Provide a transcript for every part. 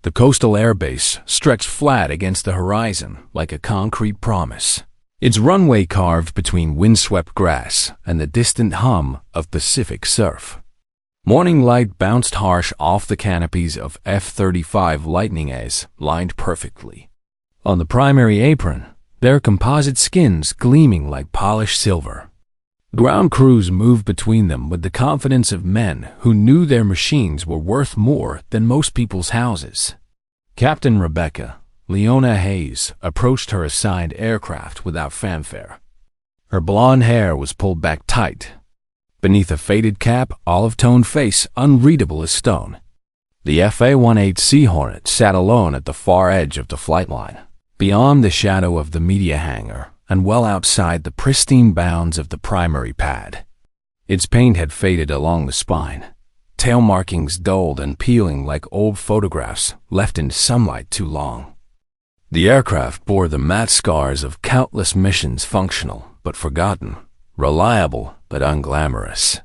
The coastal airbase stretched flat against the horizon like a concrete promise, its runway carved between windswept grass and the distant hum of Pacific surf. Morning light bounced harsh off the canopies of F-35 Lightning A's lined perfectly. On the primary apron, their composite skins gleaming like polished silver. Ground crews moved between them with the confidence of men who knew their machines were worth more than most people's houses. Captain Rebecca, Leona Hayes, approached her assigned aircraft without fanfare. Her blonde hair was pulled back tight. Beneath a faded cap, olive-toned face unreadable as stone. The FA-18C Hornet sat alone at the far edge of the flight line, beyond the shadow of the media hangar and well outside the pristine bounds of the primary pad. Its paint had faded along the spine, tail markings dulled and peeling like old photographs left in sunlight too long. The aircraft bore the matte scars of countless missions, functional but forgotten, reliable but unglamorous.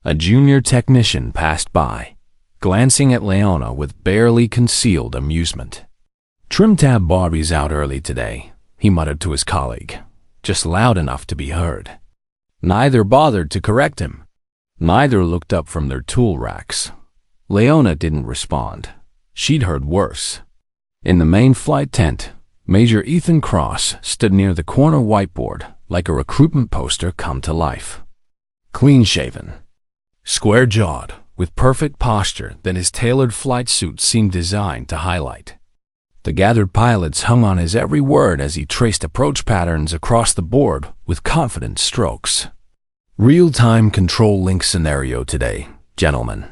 A junior technician passed by, glancing at Leona with barely concealed amusement. "Trim tab Barbie's out early today," he muttered to his colleague, just loud enough to be heard. Neither bothered to correct him. Neither looked up from their tool racks. Leona didn't respond. She'd heard worse. In the main flight tent, Major Ethan Cross stood near the corner whiteboard like a recruitment poster come to life. Clean-shaven, square-jawed, with perfect posture that his tailored flight suit seemed designed to highlight. The gathered pilots hung on his every word as he traced approach patterns across the board with confident strokes. "Real-time control link scenario today, gentlemen,"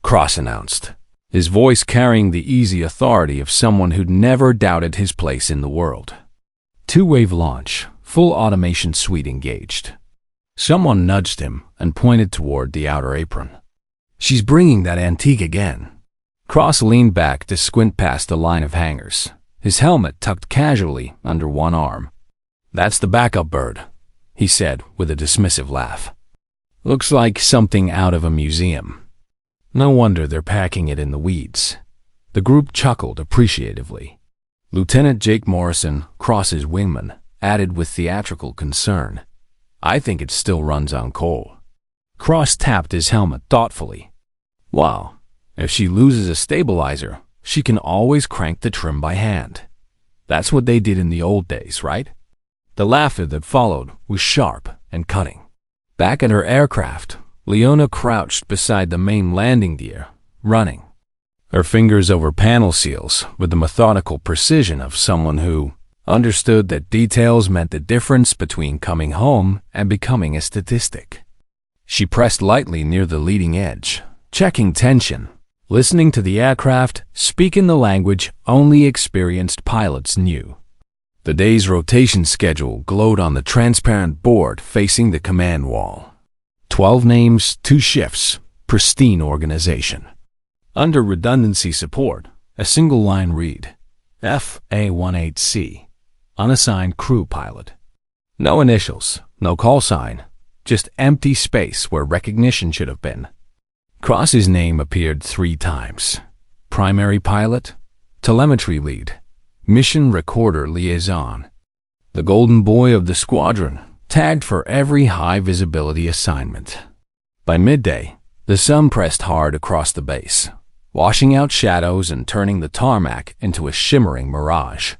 Cross announced, his voice carrying the easy authority of someone who'd never doubted his place in the world. Two-wave launch, full automation suite engaged. Someone nudged him and pointed toward the outer apron. "She's bringing that antique again." Cross leaned back to squint past the line of hangars, his helmet tucked casually under one arm. "That's the backup bird," he said with a dismissive laugh. "Looks like something out of a museum. No wonder they're packing it in the weeds." The group chuckled appreciatively. Lieutenant Jake Morrison, Cross's wingman, added with theatrical concern, "I think it still runs on coal." Cross tapped his helmet thoughtfully. "Wow. If she loses a stabilizer, she can always crank the trim by hand. That's what they did in the old days, right?" The laughter that followed was sharp and cutting. Back at her aircraft, Leona crouched beside the main landing gear, running, her fingers over panel seals with the methodical precision of someone who understood that details meant the difference between coming home and becoming a statistic. She pressed lightly near the leading edge, checking tension, listening to the aircraft speak in the language only experienced pilots knew. The day's rotation schedule glowed on the transparent board facing the command wall. 12 names, 2 shifts, pristine organization. Under redundancy support, a single line read, FA-18C, unassigned crew pilot. No initials, no call sign, just empty space where recognition should have been. Cross's name appeared 3 times. Primary pilot, telemetry lead, mission recorder liaison. The golden boy of the squadron, tagged for every high-visibility assignment. By midday, the sun pressed hard across the base, washing out shadows and turning the tarmac into a shimmering mirage.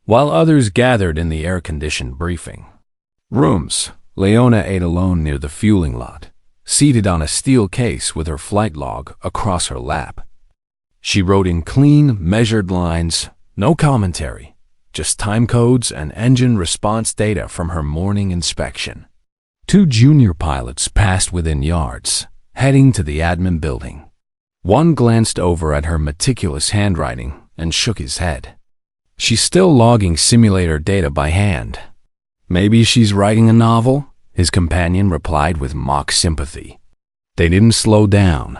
While others gathered in the air-conditioned briefing rooms, Leona ate alone near the fueling lot, seated on a steel case with her flight log across her lap. She wrote in clean, measured lines, no commentary, just time codes and engine response data from her morning inspection. 2 junior pilots passed within yards, heading to the admin building. One glanced over at her meticulous handwriting and shook his head. "She's still logging simulator data by hand." "Maybe she's writing a novel," his companion replied with mock sympathy. They didn't slow down.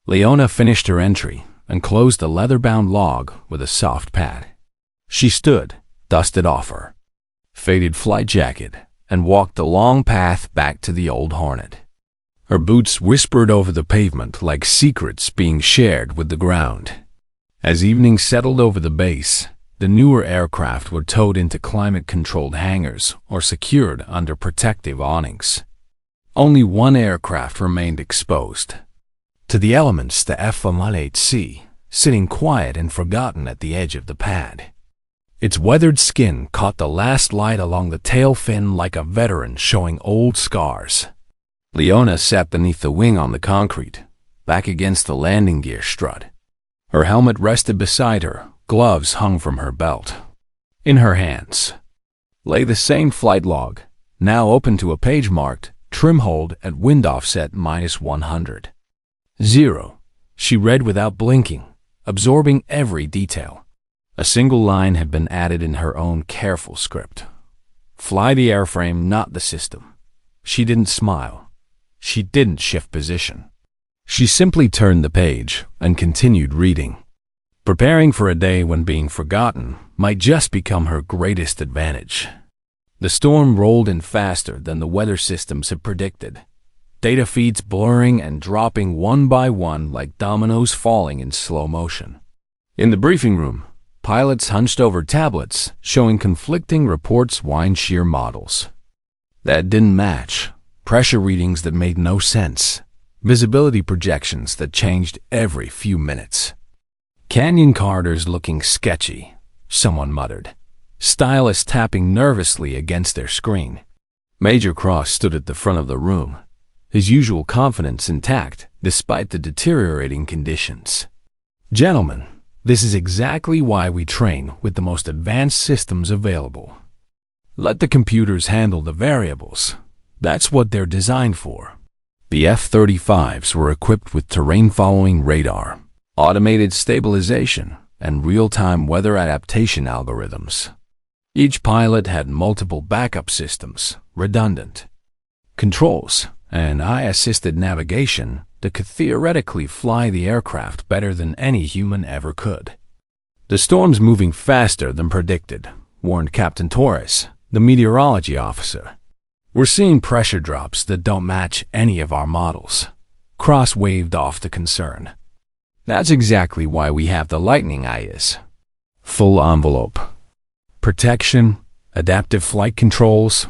Leona finished her entry and closed the leather-bound log with a soft pad. She stood, dusted off her faded flight jacket, and walked the long path back to the old Hornet. Her boots whispered over the pavement like secrets being shared with the ground. As evening settled over the base, the newer aircraft were towed into climate-controlled hangars or secured under protective awnings. Only one aircraft remained exposed to the elements, the F-118C, sitting quiet and forgotten at the edge of the pad. Its weathered skin caught the last light along the tail fin like a veteran showing old scars. Leona sat beneath the wing on the concrete, back against the landing gear strut. Her helmet rested beside her, gloves hung from her belt. In her hands lay the same flight log, now open to a page marked trim hold at wind offset -100. 0. She read without blinking, absorbing every detail. A single line had been added in her own careful script. Fly the airframe, not the system. She didn't smile. She didn't shift position. She simply turned the page and continued reading. Preparing for a day when being forgotten might just become her greatest advantage. The storm rolled in faster than the weather systems had predicted. Data feeds blurring and dropping one by one like dominoes falling in slow motion. In the briefing room, pilots hunched over tablets showing conflicting reports, wind shear models that didn't match, pressure readings that made no sense, visibility projections that changed every few minutes. Canyon corridors looking sketchy, someone muttered, stylus tapping nervously against their screen. Major Cross stood at the front of the room, his usual confidence intact despite the deteriorating conditions. Gentlemen, this is exactly why we train with the most advanced systems available. Let the computers handle the variables. That's what they're designed for. The F-35s were equipped with terrain-following radar, automated stabilization, and real-time weather adaptation algorithms. Each pilot had multiple backup systems, redundant controls, and eye-assisted navigation that could theoretically fly the aircraft better than any human ever could. The storm's moving faster than predicted, warned Captain Torres, the meteorology officer. We're seeing pressure drops that don't match any of our models. Cross waved off the concern. That's exactly why we have the Lightning eyes. Full envelope. Protection, adaptive flight controls,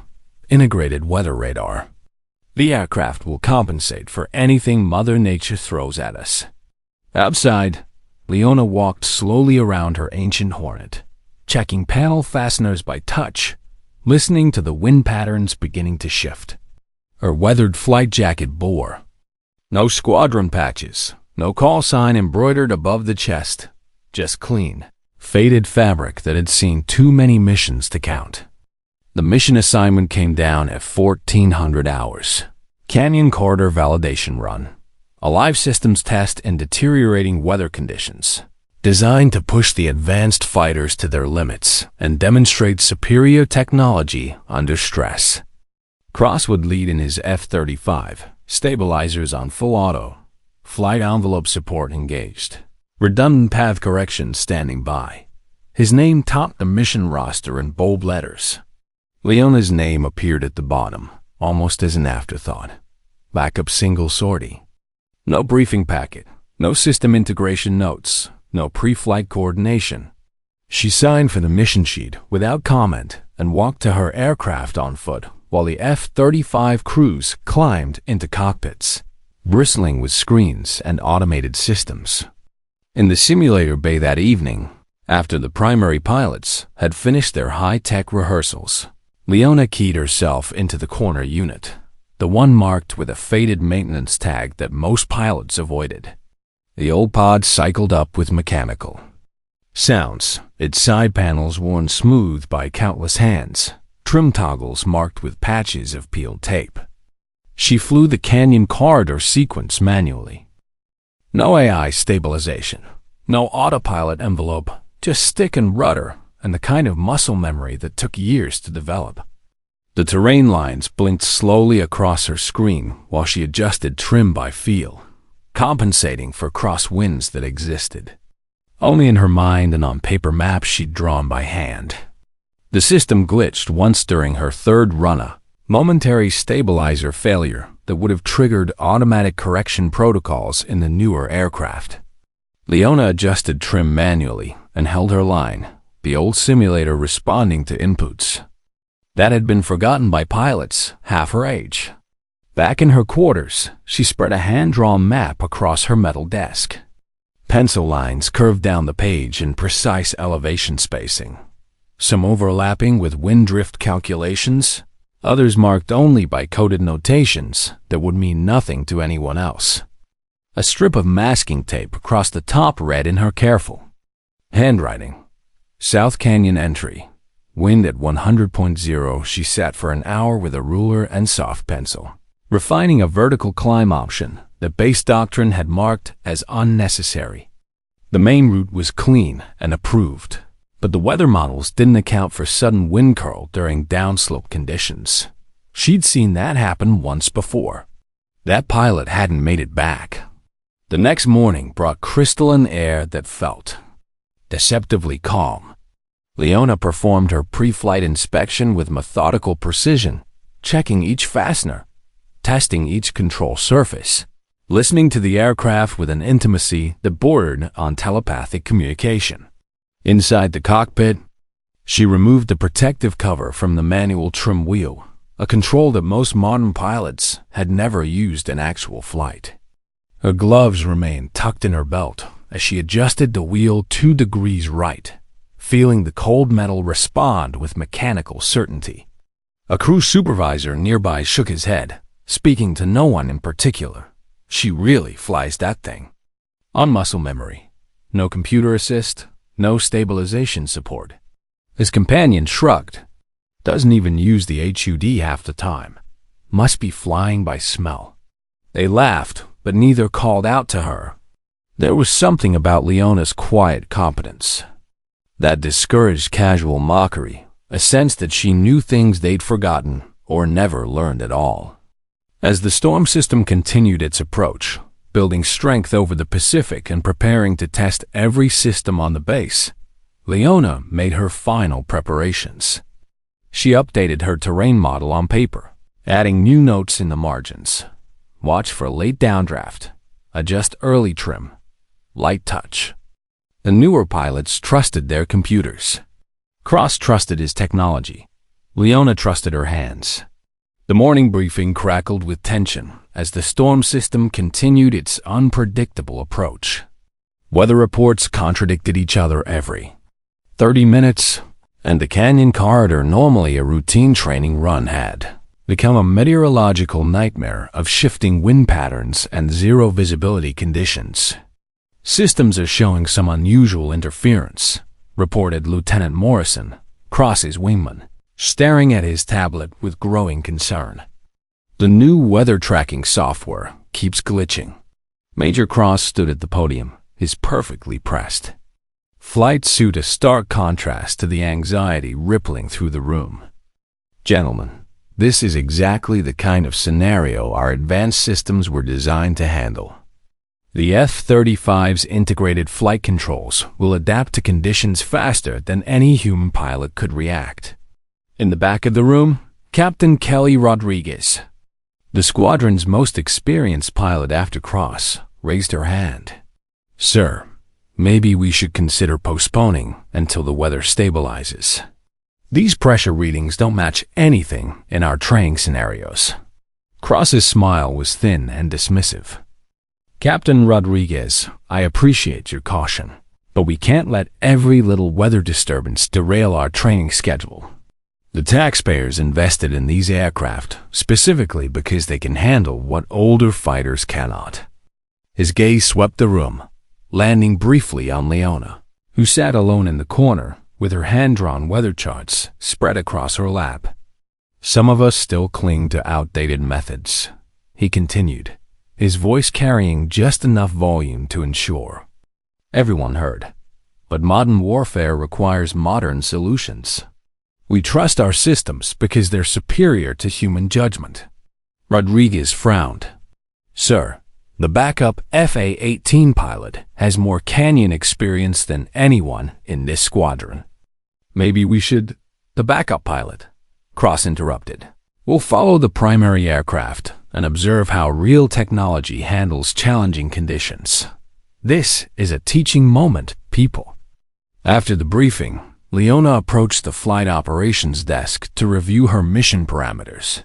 integrated weather radar. The aircraft will compensate for anything Mother Nature throws at us. Outside, Leona walked slowly around her ancient Hornet, checking panel fasteners by touch, listening to the wind patterns beginning to shift. Her weathered flight jacket bore. No squadron patches, no call sign embroidered above the chest, just clean, faded fabric that had seen too many missions to count. The mission assignment came down at 1400 hours. Canyon Corridor Validation Run. A live systems test in deteriorating weather conditions, designed to push the advanced fighters to their limits and demonstrate superior technology under stress. Cross would lead in his F-35, stabilizers on full auto, flight envelope support engaged, redundant path correction standing by. His name topped the mission roster in bold letters. Leona's name appeared at the bottom, almost as an afterthought. Backup single sortie. No briefing packet, no system integration notes, no pre-flight coordination. She signed for the mission sheet without comment and walked to her aircraft on foot while the F-35 crews climbed into cockpits, bristling with screens and automated systems. In the simulator bay that evening, after the primary pilots had finished their high-tech rehearsals, Leona keyed herself into the corner unit, the one marked with a faded maintenance tag that most pilots avoided. The old pod cycled up with mechanical sounds, its side panels worn smooth by countless hands, trim toggles marked with patches of peeled tape. She flew the Canyon Corridor sequence manually. No AI stabilization, no autopilot envelope, just stick and rudder, and the kind of muscle memory that took years to develop. The terrain lines blinked slowly across her screen while she adjusted trim by feel, compensating for crosswinds that existed only in her mind and on paper maps she'd drawn by hand. The system glitched once during her third run, momentary stabilizer failure that would have triggered automatic correction protocols in the newer aircraft. Leona adjusted trim manually and held her line, the old simulator responding to inputs that had been forgotten by pilots half her age. Back in her quarters, she spread a hand-drawn map across her metal desk. Pencil lines curved down the page in precise elevation spacing, some overlapping with wind drift calculations, others marked only by coded notations that would mean nothing to anyone else. A strip of masking tape across the top read in her careful handwriting, South Canyon entry. Wind at 100.0. She sat for an hour with a ruler and soft pencil, refining a vertical climb option that base doctrine had marked as unnecessary. The main route was clean and approved, but the weather models didn't account for sudden wind curl during downslope conditions. She'd seen that happen once before. That pilot hadn't made it back. The next morning brought crystalline air that felt deceptively calm. Leona performed her pre-flight inspection with methodical precision, checking each fastener, testing each control surface, listening to the aircraft with an intimacy that bordered on telepathic communication. Inside the cockpit, she removed the protective cover from the manual trim wheel, a control that most modern pilots had never used in actual flight. Her gloves remained tucked in her belt as she adjusted the wheel 2 degrees right, feeling the cold metal respond with mechanical certainty. A crew supervisor nearby shook his head, speaking to no one in particular. She really flies that thing. On muscle memory. No computer assist, no stabilization support. His companion shrugged. Doesn't even use the HUD half the time. Must be flying by smell. They laughed, but neither called out to her. There was something about Leona's quiet competence that discouraged casual mockery, a sense that she knew things they'd forgotten or never learned at all. As the storm system continued its approach, building strength over the Pacific and preparing to test every system on the base, Leona made her final preparations. She updated her terrain model on paper, adding new notes in the margins. Watch for late downdraft, adjust early trim, light touch. The newer pilots trusted their computers. Cross trusted his technology. Leona trusted her hands. The morning briefing crackled with tension as the storm system continued its unpredictable approach. Weather reports contradicted each other every 30 minutes, and the canyon corridor, normally a routine training run, had become a meteorological nightmare of shifting wind patterns and zero visibility conditions. Systems are showing some unusual interference, reported Lieutenant Morrison, Cross's wingman, staring at his tablet with growing concern. The new weather tracking software keeps glitching. Major Cross stood at the podium, his perfectly pressed flight suit a stark contrast to the anxiety rippling through the room. Gentlemen, this is exactly the kind of scenario our advanced systems were designed to handle. The F-35's integrated flight controls will adapt to conditions faster than any human pilot could react. In the back of the room, Captain Kelly Rodriguez, the squadron's most experienced pilot after Cross, raised her hand. Sir, maybe we should consider postponing until the weather stabilizes. These pressure readings don't match anything in our training scenarios. Cross's smile was thin and dismissive. Captain Rodriguez, I appreciate your caution, but we can't let every little weather disturbance derail our training schedule. The taxpayers invested in these aircraft specifically because they can handle what older fighters cannot. His gaze swept the room, landing briefly on Leona, who sat alone in the corner with her hand-drawn weather charts spread across her lap. Some of us still cling to outdated methods, he continued, his voice carrying just enough volume to ensure everyone heard. But modern warfare requires modern solutions. We trust our systems because they're superior to human judgment. Rodriguez frowned. Sir, the backup FA-18 pilot has more canyon experience than anyone in this squadron. Maybe we should... The backup pilot, Cross interrupted. We'll follow the primary aircraft and observe how real technology handles challenging conditions. This is a teaching moment, people. After the briefing, Leona approached the flight operations desk to review her mission parameters.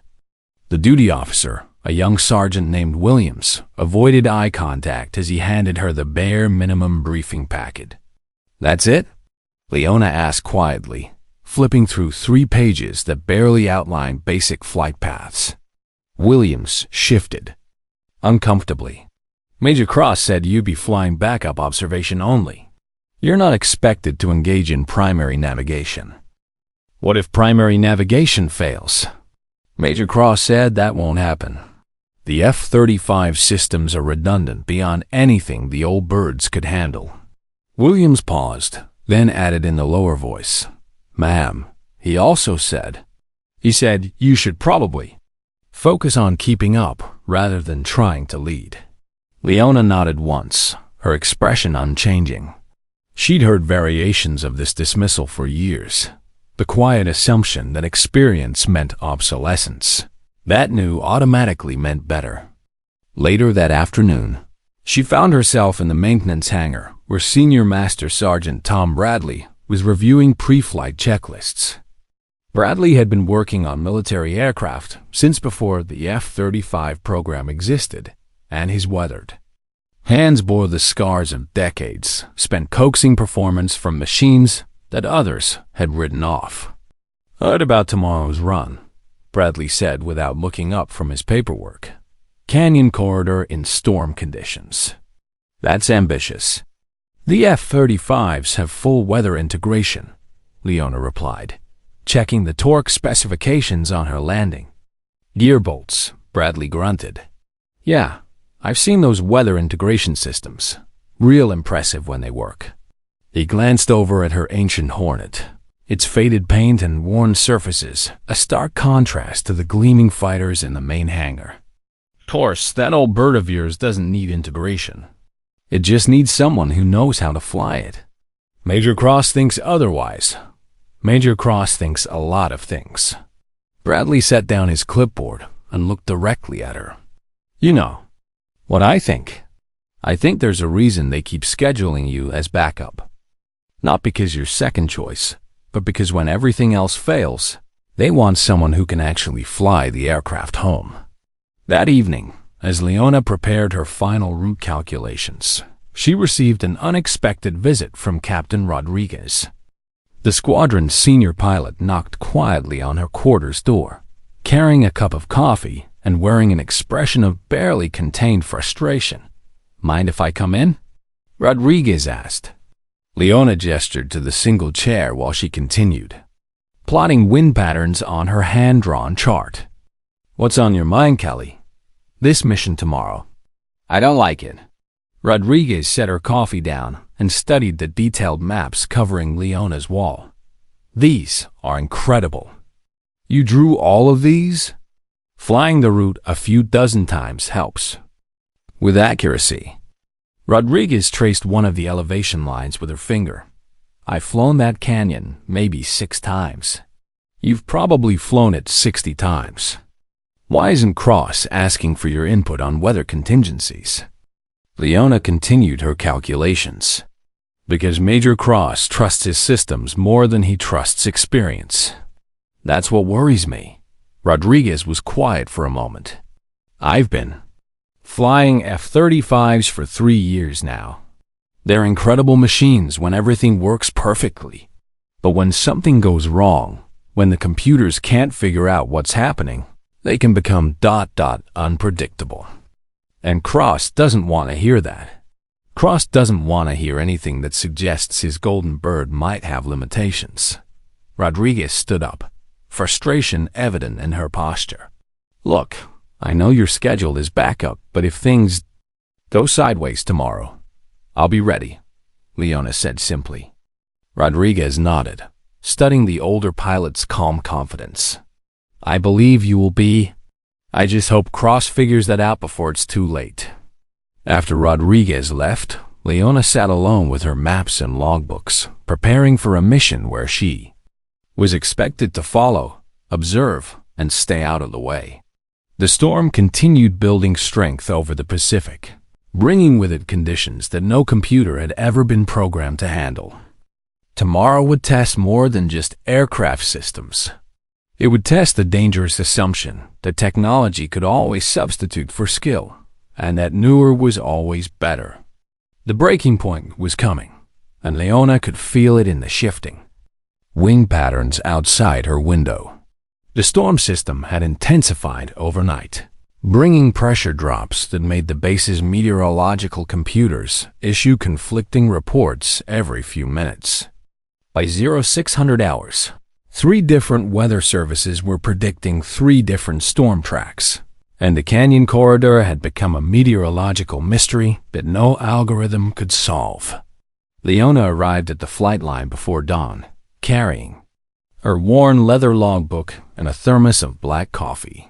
The duty officer, a young sergeant named Williams, avoided eye contact as he handed her the bare minimum briefing packet. "That's it?" Leona asked quietly, flipping through 3 pages that barely outlined basic flight paths. Williams shifted uncomfortably. "Major Cross said you'd be flying backup observation only. You're not expected to engage in primary navigation." "What if primary navigation fails?" "Major Cross said that won't happen. The F-35 systems are redundant beyond anything the old birds could handle." Williams paused, then added in a lower voice, "Ma'am, he also said, you should probably focus on keeping up rather than trying to lead." Leona nodded once, her expression unchanging. She'd heard variations of this dismissal for years, the quiet assumption that experience meant obsolescence. That new automatically meant better. Later that afternoon, she found herself in the maintenance hangar where Senior Master Sergeant Tom Bradley was reviewing pre-flight checklists. Bradley had been working on military aircraft since before the F-35 program existed, and his weathered hands bore the scars of decades spent coaxing performance from machines that others had written off. "Heard about tomorrow's run," Bradley said without looking up from his paperwork. "Canyon corridor in storm conditions. That's ambitious." "The F-35s have full weather integration," Leona replied, checking the torque specifications on her landing. "Gear bolts," Bradley grunted. "Yeah, I've seen those weather integration systems. Real impressive when they work." He glanced over at her ancient Hornet, its faded paint and worn surfaces, a stark contrast to the gleaming fighters in the main hangar. "Course, that old bird of yours doesn't need integration. It just needs someone who knows how to fly it." "Major Cross thinks otherwise." "Major Cross thinks a lot of things." Bradley set down his clipboard and looked directly at her. "You know what I think? I think there's a reason they keep scheduling you as backup. Not because you're second choice, but because when everything else fails, they want someone who can actually fly the aircraft home." That evening, as Leona prepared her final route calculations, she received an unexpected visit from Captain Rodriguez. The squadron's senior pilot knocked quietly on her quarters door, carrying a cup of coffee and wearing an expression of barely contained frustration. "Mind if I come in?" Rodriguez asked. Leona gestured to the single chair while she continued, plotting wind patterns on her hand-drawn chart. "What's on your mind, Kelly?" "This mission tomorrow." "I don't like it." Rodriguez set her coffee down and studied the detailed maps covering Leona's wall. "These are incredible." "You drew all of these?" "Flying the route a few dozen times helps with accuracy." Rodriguez traced one of the elevation lines with her finger. "I've flown that canyon maybe 6 times. You've probably flown it 60 times. Why isn't Cross asking for your input on weather contingencies?" Leona continued her calculations. "Because Major Cross trusts his systems more than he trusts experience. That's what worries me." Rodriguez was quiet for a moment. "I've been flying F-35s for 3 years now. They're incredible machines when everything works perfectly. But when something goes wrong, when the computers can't figure out what's happening, they can become ... unpredictable. And Cross doesn't want to hear that. Cross doesn't want to hear anything that suggests his golden bird might have limitations." Rodriguez stood up, frustration evident in her posture. "Look, I know you're scheduled as backup, but if things go sideways tomorrow, I'll be ready," Leona said simply. Rodriguez nodded, studying the older pilot's calm confidence. "I believe you will be. I just hope Cross figures that out before it's too late." After Rodriguez left, Leona sat alone with her maps and logbooks, preparing for a mission where she was expected to follow, observe, and stay out of the way. The storm continued building strength over the Pacific, bringing with it conditions that no computer had ever been programmed to handle. Tomorrow would test more than just aircraft systems. It would test the dangerous assumption that technology could always substitute for skill, and that newer was always better. The breaking point was coming, and Leona could feel it in the shifting wing patterns outside her window. The storm system had intensified overnight, bringing pressure drops that made the base's meteorological computers issue conflicting reports every few minutes. By 0600 hours, 3 different weather services were predicting 3 different storm tracks, and the canyon corridor had become a meteorological mystery that no algorithm could solve. Leona arrived at the flight line before dawn, carrying her worn leather logbook and a thermos of black coffee.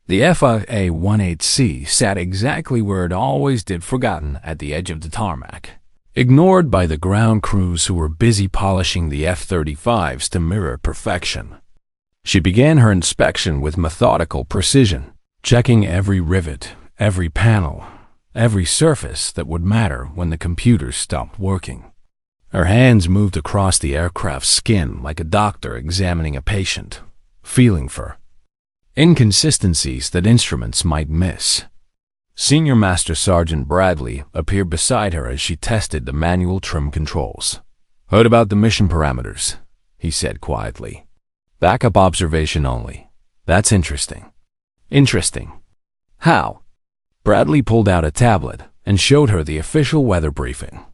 The FIA-18C sat exactly where it always did, forgotten at the edge of the tarmac, ignored by the ground crews who were busy polishing the F-35s to mirror perfection. She began her inspection with methodical precision, checking every rivet, every panel, every surface that would matter when the computers stopped working. Her hands moved across the aircraft's skin like a doctor examining a patient, feeling for inconsistencies that instruments might miss. Senior Master Sergeant Bradley appeared beside her as she tested the manual trim controls. "Heard about the mission parameters," he said quietly. "Backup observation only. That's interesting." "Interesting? How?" Bradley pulled out a tablet and showed her the official weather briefing.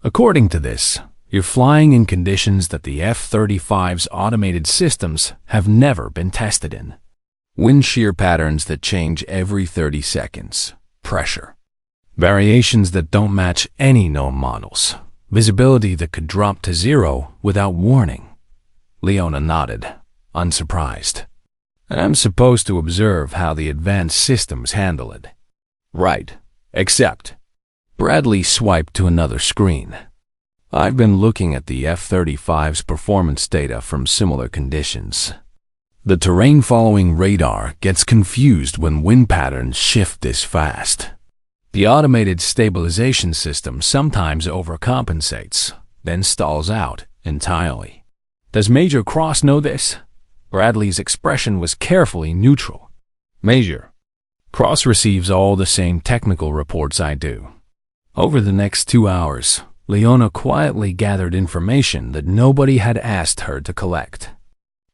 "According to this, you're flying in conditions that the F-35's automated systems have never been tested in. Wind shear patterns that change every 30 seconds, pressure, variations that don't match any known models, visibility that could drop to 0 without warning." Leona nodded, unsurprised. "And I'm supposed to observe how the advanced systems handle it." "Right, except..." Bradley swiped to another screen. "I've been looking at the F-35's performance data from similar conditions. The terrain-following radar gets confused when wind patterns shift this fast. The automated stabilization system sometimes overcompensates, then stalls out entirely. Does Major Cross know this?" Bradley's expression was carefully neutral. "Major Cross receives all the same technical reports I do." Over the next 2 hours, Leona quietly gathered information that nobody had asked her to collect.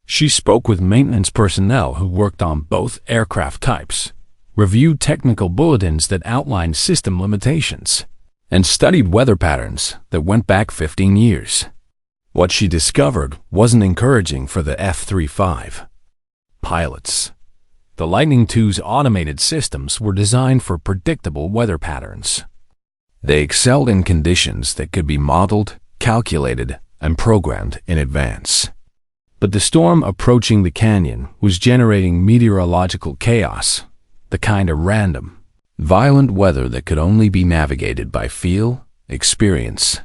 She spoke with maintenance personnel who worked on both aircraft types, reviewed technical bulletins that outlined system limitations, and studied weather patterns that went back 15 years. What she discovered wasn't encouraging for the F-35 pilots. The Lightning II's automated systems were designed for predictable weather patterns. They excelled in conditions that could be modeled, calculated, and programmed in advance. But the storm approaching the canyon was generating meteorological chaos, the kind of random, violent weather that could only be navigated by feel, experience,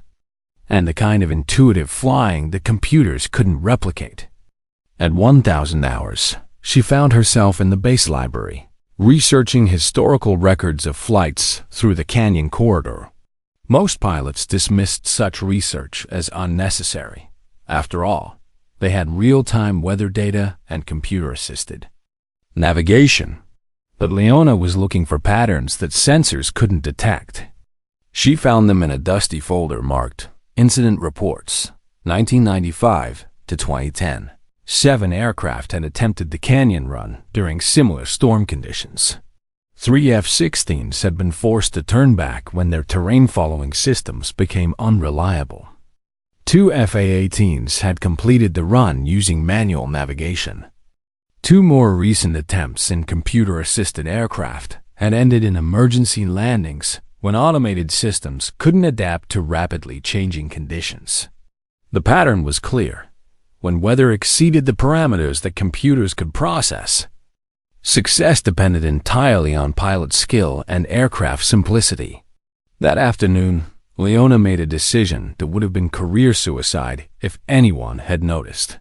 and the kind of intuitive flying that computers couldn't replicate. At 1,000 hours, she found herself in the base library, researching historical records of flights through the canyon corridor. Most pilots dismissed such research as unnecessary. After all, they had real-time weather data and computer-assisted navigation. But Leona was looking for patterns that sensors couldn't detect. She found them in a dusty folder marked Incident Reports, 1995 to 2010. 7 aircraft had attempted the canyon run during similar storm conditions. 3 F-16s had been forced to turn back when their terrain-following systems became unreliable. 2 F-A-18s had completed the run using manual navigation. 2 more recent attempts in computer-assisted aircraft had ended in emergency landings when automated systems couldn't adapt to rapidly changing conditions. The pattern was clear. When weather exceeded the parameters that computers could process, success depended entirely on pilot skill and aircraft simplicity. That afternoon, Leona made a decision that would have been career suicide if anyone had noticed.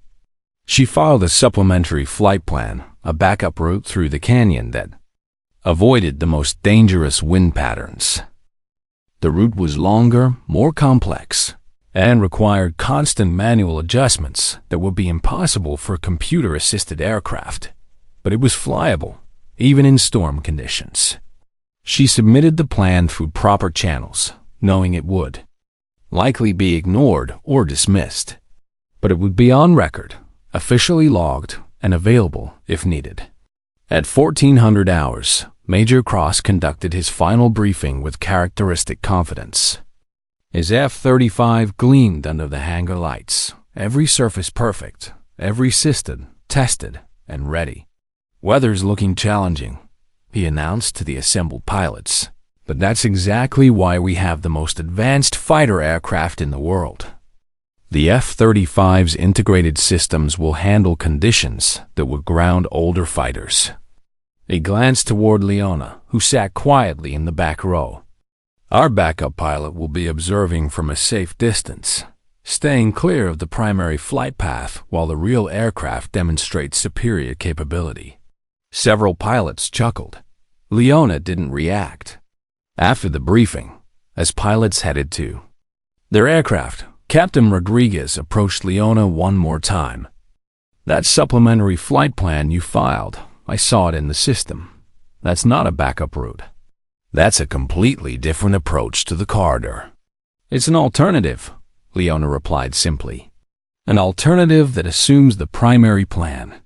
She filed a supplementary flight plan, a backup route through the canyon that avoided the most dangerous wind patterns. The route was longer, more complex, and required constant manual adjustments that would be impossible for computer-assisted aircraft. But it was flyable, even in storm conditions. She submitted the plan through proper channels, knowing it would likely be ignored or dismissed. But it would be on record, officially logged, and available if needed. At 1400 hours, Major Cross conducted his final briefing with characteristic confidence. His F-35 gleamed under the hangar lights, every surface perfect, every system tested and ready. "Weather's looking challenging," he announced to the assembled pilots. "But that's exactly why we have the most advanced fighter aircraft in the world. The F-35's integrated systems will handle conditions that would ground older fighters." He glanced toward Leona, who sat quietly in the back row. "Our backup pilot will be observing from a safe distance, staying clear of the primary flight path while the real aircraft demonstrates superior capability." Several pilots chuckled. Leona didn't react. After the briefing, as pilots headed to their aircraft, Captain Rodriguez approached Leona one more time. "That supplementary flight plan you filed, I saw it in the system. That's not a backup route. That's a completely different approach to the corridor." "It's an alternative," Leona replied simply. "An alternative that assumes the primary plan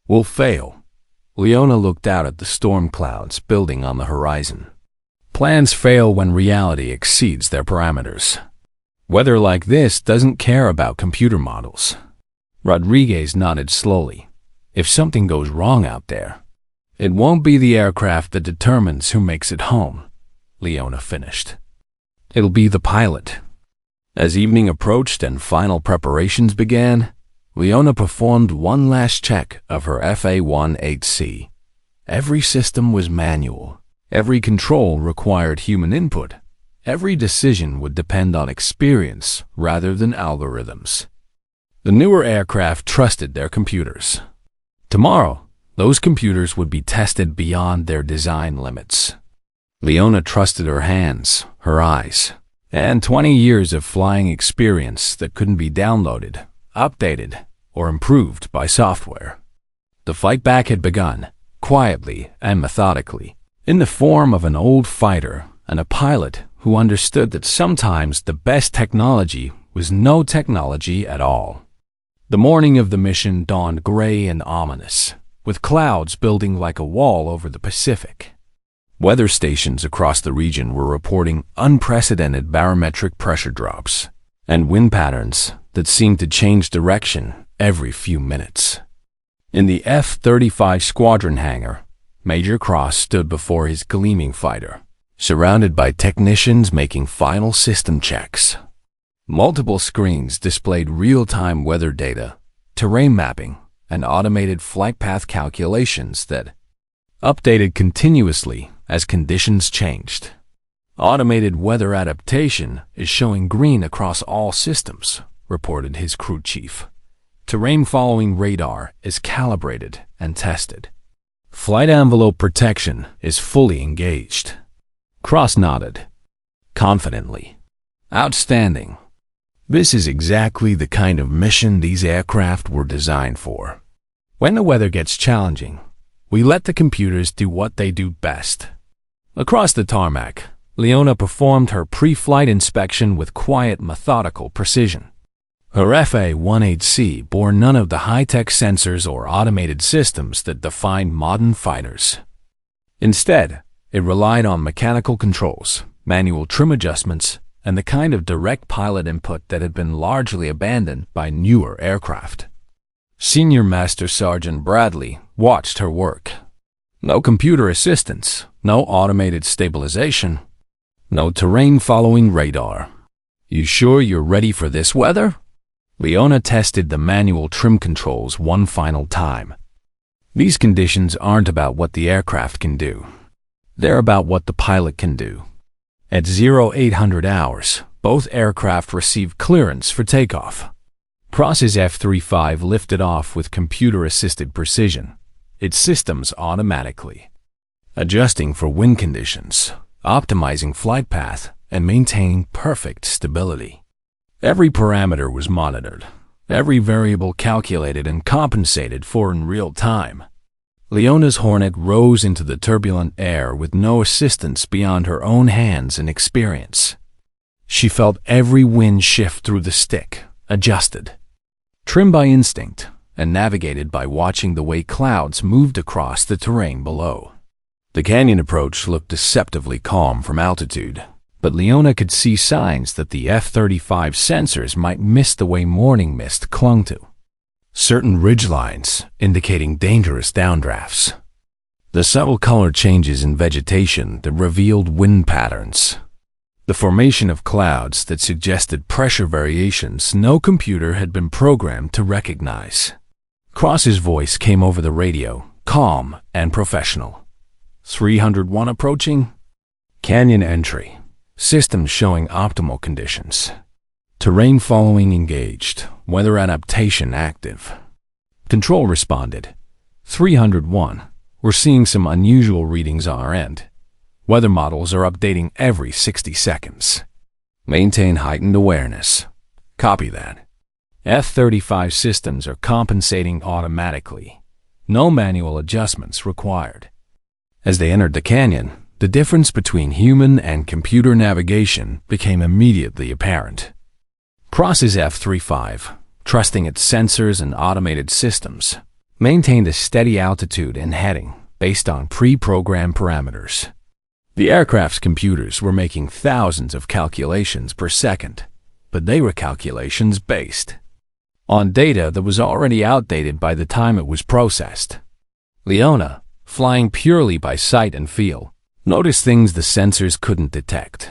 will fail." Leona looked out at the storm clouds building on the horizon. Plans fail when reality exceeds their parameters. Weather like this doesn't care about computer models. Rodriguez nodded slowly. "If something goes wrong out there, it won't be the aircraft that determines who makes it home," Leona finished. "It'll be the pilot." As evening approached and final preparations began, Leona performed one last check of her FA-18C. Every system was manual. Every control required human input. Every decision would depend on experience rather than algorithms. The newer aircraft trusted their computers. Tomorrow, those computers would be tested beyond their design limits. Leona trusted her hands, her eyes, and 20 years of flying experience that couldn't be downloaded, updated, or improved by software. The fight back had begun, quietly and methodically, in the form of an old fighter and a pilot who understood that sometimes the best technology was no technology at all. The morning of the mission dawned gray and ominous, with clouds building like a wall over the Pacific. Weather stations across the region were reporting unprecedented barometric pressure drops and wind patterns that seemed to change direction every few minutes. In the F-35 squadron hangar, Major Cross stood before his gleaming fighter, surrounded by technicians making final system checks. Multiple screens displayed real-time weather data, terrain mapping, and automated flight path calculations that updated continuously as conditions changed. "Automated weather adaptation is showing green across all systems," reported his crew chief. "Terrain-following radar is calibrated and tested. Flight envelope protection is fully engaged." Cross nodded confidently. "Outstanding. This is exactly the kind of mission these aircraft were designed for. When the weather gets challenging, we let the computers do what they do best." Across the tarmac, Leona performed her pre-flight inspection with quiet, methodical precision. Her FA-18C bore none of the high-tech sensors or automated systems that define modern fighters. Instead, it relied on mechanical controls, manual trim adjustments, and the kind of direct pilot input that had been largely abandoned by newer aircraft. Senior Master Sergeant Bradley watched her work. No computer assistance, no automated stabilization, no terrain-following radar. "You sure you're ready for this weather?" Leona tested the manual trim controls one final time. These conditions aren't about what the aircraft can do. They're about what the pilot can do. At 0800 hours, both aircraft received clearance for takeoff. Cross's F-35 lifted off with computer-assisted precision, its systems automatically adjusting for wind conditions, optimizing flight path, and maintaining perfect stability. Every parameter was monitored, every variable calculated and compensated for in real time. Leona's Hornet rose into the turbulent air with no assistance beyond her own hands and experience. She felt every wind shift through the stick, adjusted, trimmed by instinct, and navigated by watching the way clouds moved across the terrain below. The canyon approach looked deceptively calm from altitude, but Leona could see signs that the F-35 sensors might miss the way morning mist clung to. Certain ridgelines indicating dangerous downdrafts. The subtle color changes in vegetation that revealed wind patterns. The formation of clouds that suggested pressure variations no computer had been programmed to recognize. Cross's voice came over the radio, calm and professional. 301 approaching. Canyon entry. Systems showing optimal conditions. Terrain following engaged. Weather adaptation active. Control responded. 301. We're seeing some unusual readings on our end. Weather models are updating every 60 seconds. Maintain heightened awareness. Copy that. F-35 systems are compensating automatically. No manual adjustments required. As they entered the canyon, the difference between human and computer navigation became immediately apparent. Cross's F-35, trusting its sensors and automated systems, maintained a steady altitude and heading based on pre-programmed parameters. The aircraft's computers were making thousands of calculations per second, but they were calculations based on data that was already outdated by the time it was processed. Leona, flying purely by sight and feel, noticed things the sensors couldn't detect.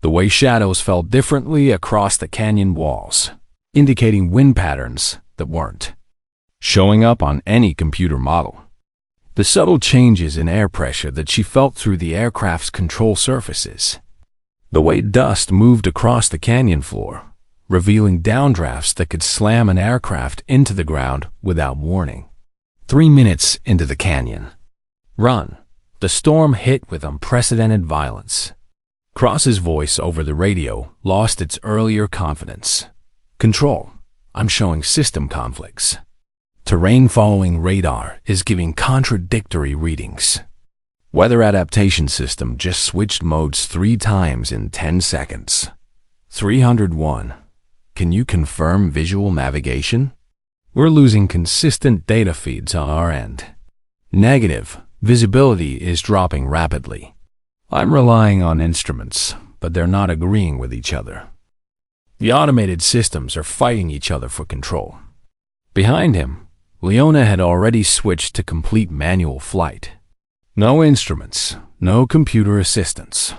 The way shadows fell differently across the canyon walls, indicating wind patterns that weren't showing up on any computer model. The subtle changes in air pressure that she felt through the aircraft's control surfaces. The way dust moved across the canyon floor, revealing downdrafts that could slam an aircraft into the ground without warning. 3 minutes into the canyon. Run. The storm hit with unprecedented violence. Cross's voice over the radio lost its earlier confidence. Control. I'm showing system conflicts. Terrain following radar is giving contradictory readings. Weather adaptation system just switched modes 3 times in 10 seconds. 301. Can you confirm visual navigation? We're losing consistent data feeds on our end. Negative. Visibility is dropping rapidly. I'm relying on instruments, but they're not agreeing with each other. The automated systems are fighting each other for control. Behind him, Leona had already switched to complete manual flight. No instruments, no computer assistance,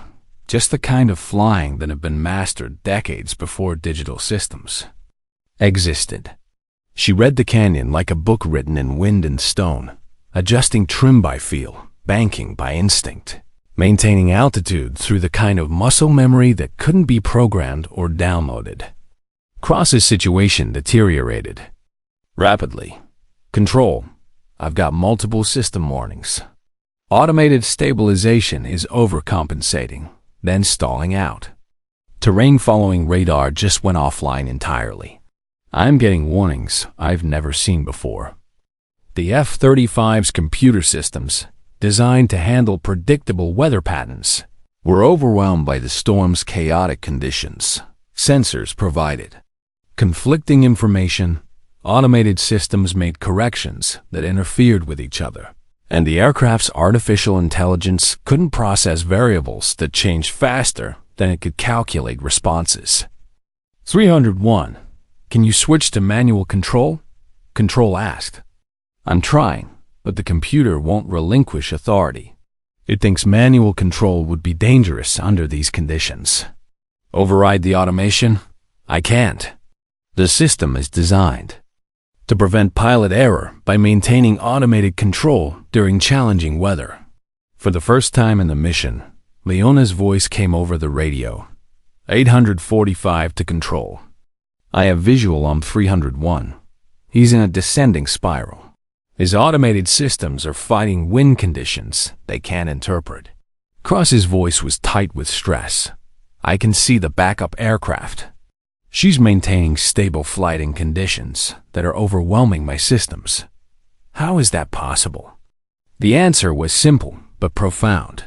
just the kind of flying that had been mastered decades before digital systems existed. She read the canyon like a book written in wind and stone, adjusting trim by feel, banking by instinct, maintaining altitude through the kind of muscle memory that couldn't be programmed or downloaded. Cross's situation deteriorated rapidly. Control. I've got multiple system warnings. Automated stabilization is overcompensating, then stalling out. Terrain following radar just went offline entirely. I'm getting warnings I've never seen before. The F-35's computer systems, designed to handle predictable weather patterns, were overwhelmed by the storm's chaotic conditions. Sensors provided conflicting information, automated systems made corrections that interfered with each other, and the aircraft's artificial intelligence couldn't process variables that changed faster than it could calculate responses. 301. Can you switch to manual control? Control asked. I'm trying, but the computer won't relinquish authority. It thinks manual control would be dangerous under these conditions. Override the automation? I can't. The system is designed to prevent pilot error by maintaining automated control during challenging weather. For the first time in the mission, Leona's voice came over the radio. 845 to control. I have visual on 301. He's in a descending spiral. His automated systems are fighting wind conditions they can't interpret. Cross's voice was tight with stress. I can see the backup aircraft. She's maintaining stable flight in conditions that are overwhelming my systems. How is that possible? The answer was simple but profound.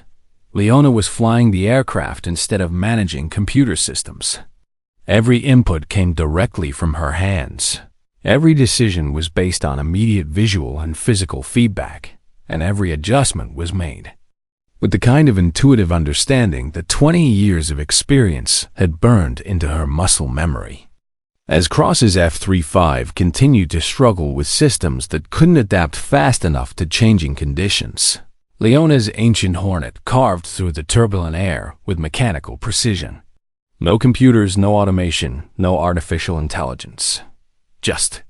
Leona was flying the aircraft instead of managing computer systems. Every input came directly from her hands. Every decision was based on immediate visual and physical feedback, and every adjustment was made with the kind of intuitive understanding that 20 years of experience had burned into her muscle memory. As Cross's F-35 continued to struggle with systems that couldn't adapt fast enough to changing conditions, Leona's ancient Hornet carved through the turbulent air with mechanical precision. No computers, no automation, no artificial intelligence. Just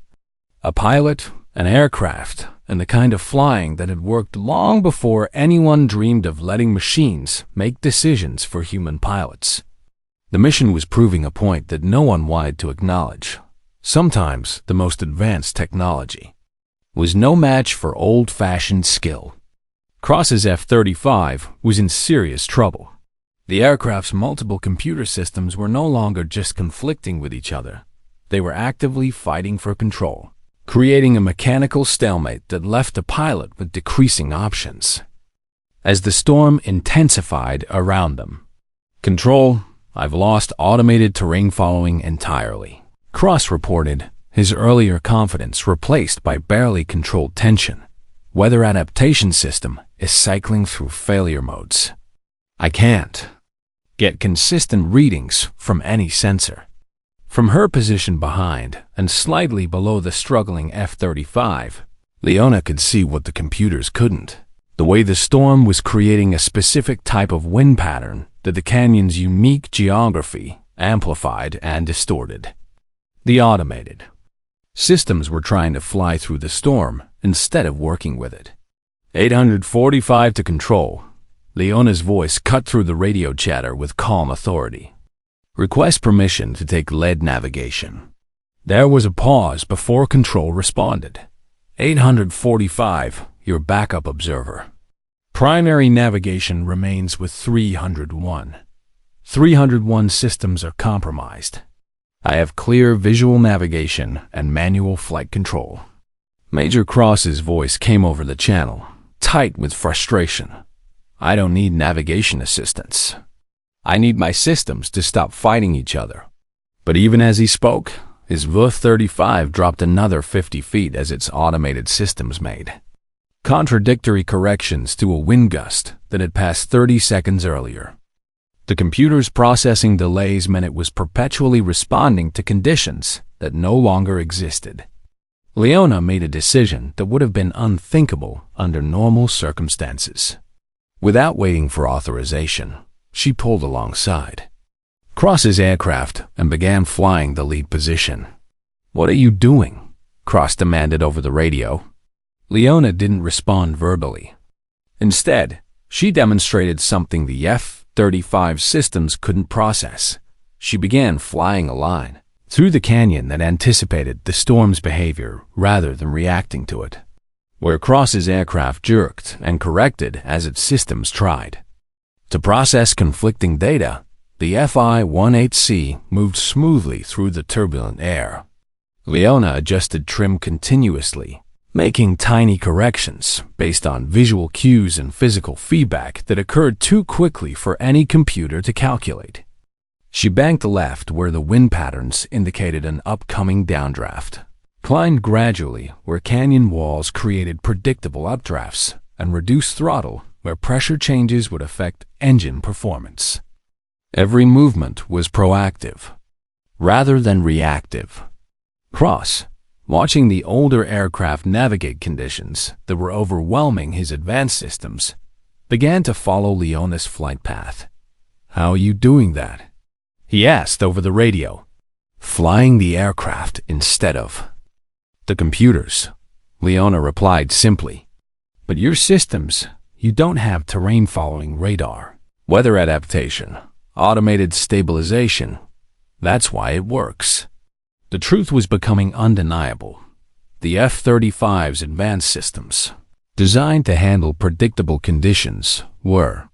a pilot, an aircraft, and the kind of flying that had worked long before anyone dreamed of letting machines make decisions for human pilots. The mission was proving a point that no one wanted to acknowledge. Sometimes the most advanced technology was no match for old-fashioned skill. Cross's F-35 was in serious trouble. The aircraft's multiple computer systems were no longer just conflicting with each other. They were actively fighting for control, creating a mechanical stalemate that left the pilot with decreasing options. As the storm intensified around them, "Control, I've lost automated terrain following entirely," Cross reported, his earlier confidence replaced by barely controlled tension. Weather adaptation system is cycling through failure modes. I can't get consistent readings from any sensor. From her position behind and slightly below the struggling F-35, Leona could see what the computers couldn't: the way the storm was creating a specific type of wind pattern that the canyon's unique geography amplified and distorted. The automated systems were trying to fly through the storm instead of working with it. 845 to control. Leona's voice cut through the radio chatter with calm authority. Request permission to take lead navigation. There was a pause before control responded. 845, your backup observer. Primary navigation remains with 301. 301 systems are compromised. I have clear visual navigation and manual flight control. Major Cross's voice came over the channel, tight with frustration. I don't need navigation assistance. I need my systems to stop fighting each other. But even as he spoke, his V-35 dropped another 50 feet as its automated systems made contradictory corrections to a wind gust that had passed 30 seconds earlier. The computer's processing delays meant it was perpetually responding to conditions that no longer existed. Leona made a decision that would have been unthinkable under normal circumstances. Without waiting for authorization, she pulled alongside Cross's aircraft and began flying the lead position. "What are you doing?" Cross demanded over the radio. Leona didn't respond verbally. Instead, she demonstrated something the F-35 systems couldn't process. She began flying a line through the canyon that anticipated the storm's behavior rather than reacting to it, where Cross's aircraft jerked and corrected as its systems tried to process conflicting data. The FI-18C moved smoothly through the turbulent air. Leona adjusted trim continuously, making tiny corrections based on visual cues and physical feedback that occurred too quickly for any computer to calculate. She banked left where the wind patterns indicated an upcoming downdraft, climbed gradually where canyon walls created predictable updrafts, and reduced throttle where pressure changes would affect engine performance. Every movement was proactive, rather than reactive. Cross, watching the older aircraft navigate conditions that were overwhelming his advanced systems, began to follow Leona's flight path. "How are you doing that?" he asked over the radio. "Flying the aircraft instead of the computers," Leona replied simply. "But your systems, you don't have terrain-following radar, weather adaptation, automated stabilization. That's why it works." The truth was becoming undeniable. The F-35's advanced systems, designed to handle predictable conditions, were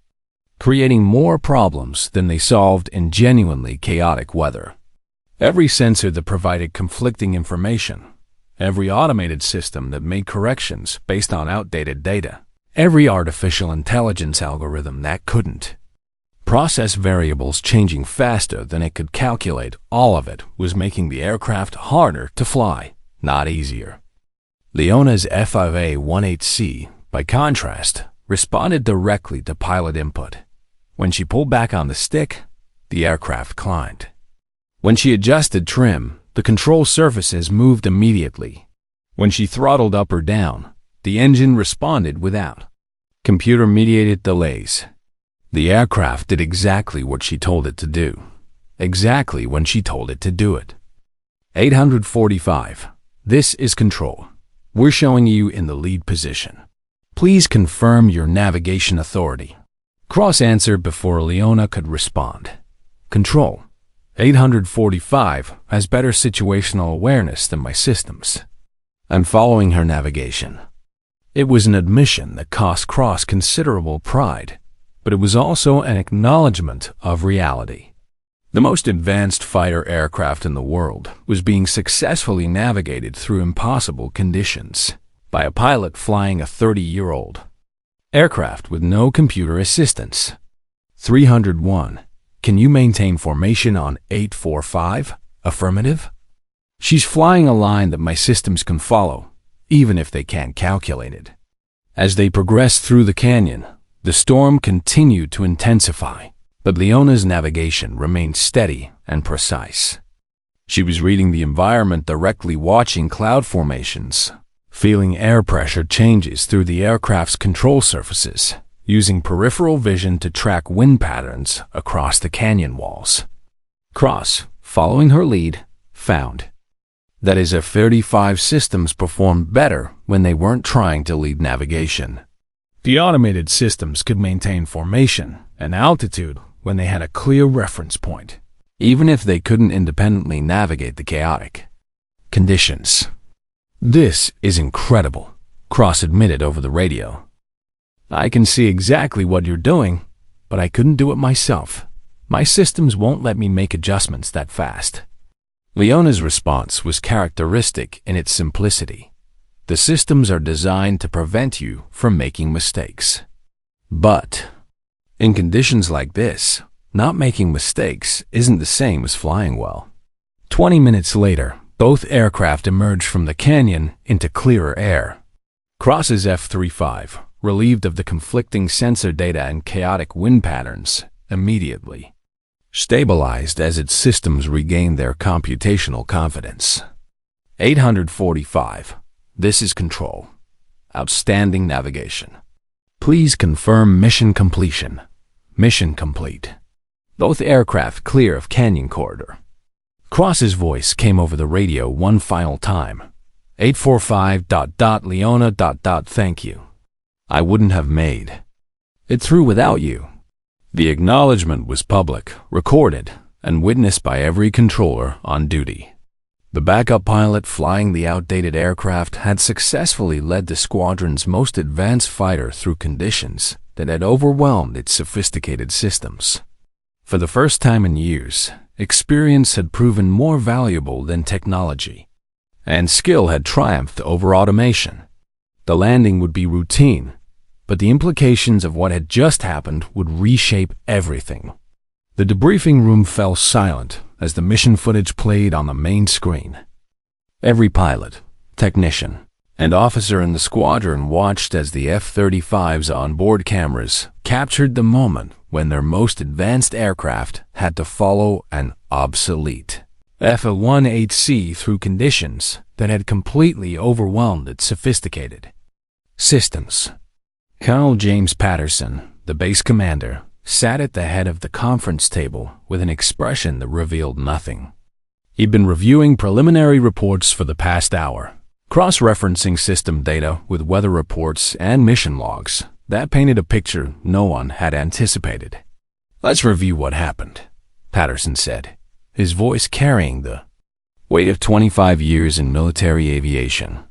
creating more problems than they solved in genuinely chaotic weather. Every sensor that provided conflicting information, every automated system that made corrections based on outdated data, every artificial intelligence algorithm that couldn't process variables changing faster than it could calculate, all of it was making the aircraft harder to fly, not easier. Leona's F5A-18C, by contrast, responded directly to pilot input. When she pulled back on the stick, the aircraft climbed. When she adjusted trim, the control surfaces moved immediately. When she throttled up or down, the engine responded without computer-mediated delays. The aircraft did exactly what she told it to do, exactly when she told it to do it. 845. This is control. We're showing you in the lead position. Please confirm your navigation authority. Cross answered before Leona could respond. Control. 845 has better situational awareness than my systems. I'm following her navigation. It was an admission that cost Cross considerable pride, but it was also an acknowledgement of reality. The most advanced fighter aircraft in the world was being successfully navigated through impossible conditions by a pilot flying a 30-year-old aircraft with no computer assistance. 301. Can you maintain formation on 845? Affirmative. She's flying a line that my systems can follow, even if they can't calculate it. As they progressed through the canyon, the storm continued to intensify, but Leona's navigation remained steady and precise. She was reading the environment directly, watching cloud formations, feeling air pressure changes through the aircraft's control surfaces, using peripheral vision to track wind patterns across the canyon walls. Cross, following her lead, found that his F-35 systems performed better when they weren't trying to lead navigation. The automated systems could maintain formation and altitude when they had a clear reference point, even if they couldn't independently navigate the chaotic conditions. This is incredible, Cross admitted over the radio. I can see exactly what you're doing, but I couldn't do it myself. My systems won't let me make adjustments that fast. Leona's response was characteristic in its simplicity. The systems are designed to prevent you from making mistakes. But in conditions like this, not making mistakes isn't the same as flying well. 20 minutes later, both aircraft emerged from the canyon into clearer air. Cross's F-35, relieved of the conflicting sensor data and chaotic wind patterns, immediately stabilized as its systems regained their computational confidence. 845. This is control. Outstanding navigation. Please confirm mission completion. Mission complete. Both aircraft clear of canyon corridor. Cross's voice came over the radio one final time. 845. Leona. Thank you. I wouldn't have made it through without you. The acknowledgement was public, recorded, and witnessed by every controller on duty. The backup pilot flying the outdated aircraft had successfully led the squadron's most advanced fighter through conditions that had overwhelmed its sophisticated systems. For the first time in years, experience had proven more valuable than technology, and skill had triumphed over automation. The landing would be routine, but the implications of what had just happened would reshape everything. The debriefing room fell silent as the mission footage played on the main screen. Every pilot, technician, and officer in the squadron watched as the F-35's onboard cameras captured the moment when their most advanced aircraft had to follow an obsolete F-18C through conditions that had completely overwhelmed its sophisticated systems. Colonel James Patterson, the base commander, sat at the head of the conference table with an expression that revealed nothing. He'd been reviewing preliminary reports for the past hour, cross-referencing system data with weather reports and mission logs that painted a picture no one had anticipated. Let's review what happened, Patterson said, his voice carrying the weight of 25 years in military aviation.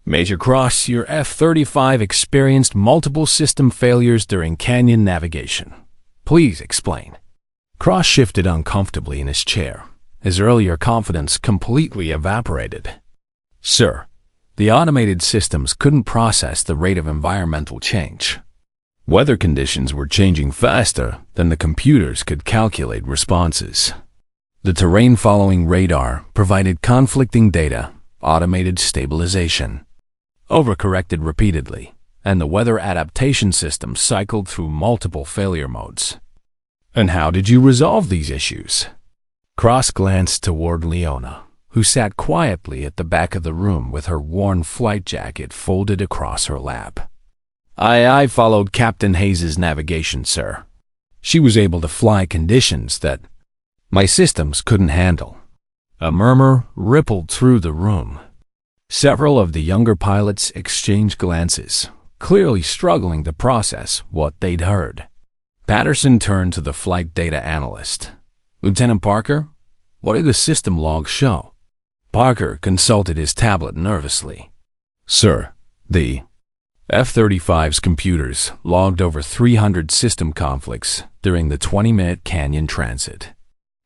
Major Cross, your F-35 experienced multiple system failures during canyon navigation. Please explain. Cross shifted uncomfortably in his chair. His earlier confidence completely evaporated. Sir, the automated systems couldn't process the rate of environmental change. Weather conditions were changing faster than the computers could calculate responses. The terrain-following radar provided conflicting data, automated stabilization, overcorrected repeatedly, and the weather adaptation system cycled through multiple failure modes. And how did you resolve these issues? Cross glanced toward Leona, who sat quietly at the back of the room with her worn flight jacket folded across her lap. I followed Captain Hayes's navigation, sir. She was able to fly conditions that my systems couldn't handle. A murmur rippled through the room. Several of the younger pilots exchanged glances, clearly struggling to process what they'd heard. Patterson turned to the flight data analyst. Lieutenant Parker, what do the system logs show? Parker consulted his tablet nervously. Sir, the F-35's computers logged over 300 system conflicts during the 20-minute canyon transit.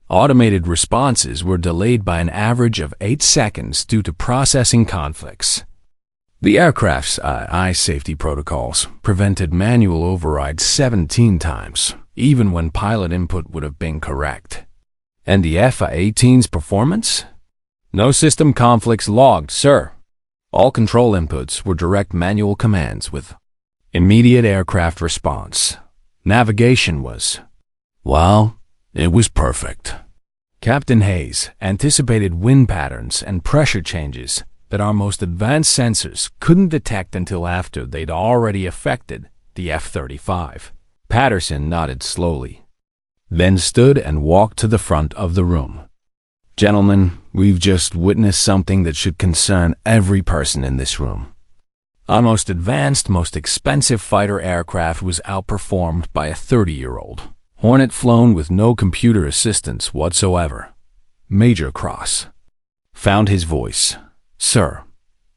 Automated responses were delayed by an average of 8 seconds due to processing conflicts. The aircraft's AI safety protocols prevented manual overrides 17 times, even when pilot input would have been correct. And the F-18's performance? No system conflicts logged, sir. All control inputs were direct manual commands with immediate aircraft response. Navigation was, well, it was perfect. Captain Hayes anticipated wind patterns and pressure changes that our most advanced sensors couldn't detect until after they'd already affected the F-35. Patterson nodded slowly, then stood and walked to the front of the room. Gentlemen, we've just witnessed something that should concern every person in this room. Our most advanced, most expensive fighter aircraft was outperformed by a 30-year-old Hornet flown with no computer assistance whatsoever. Major Cross found his voice. Sir,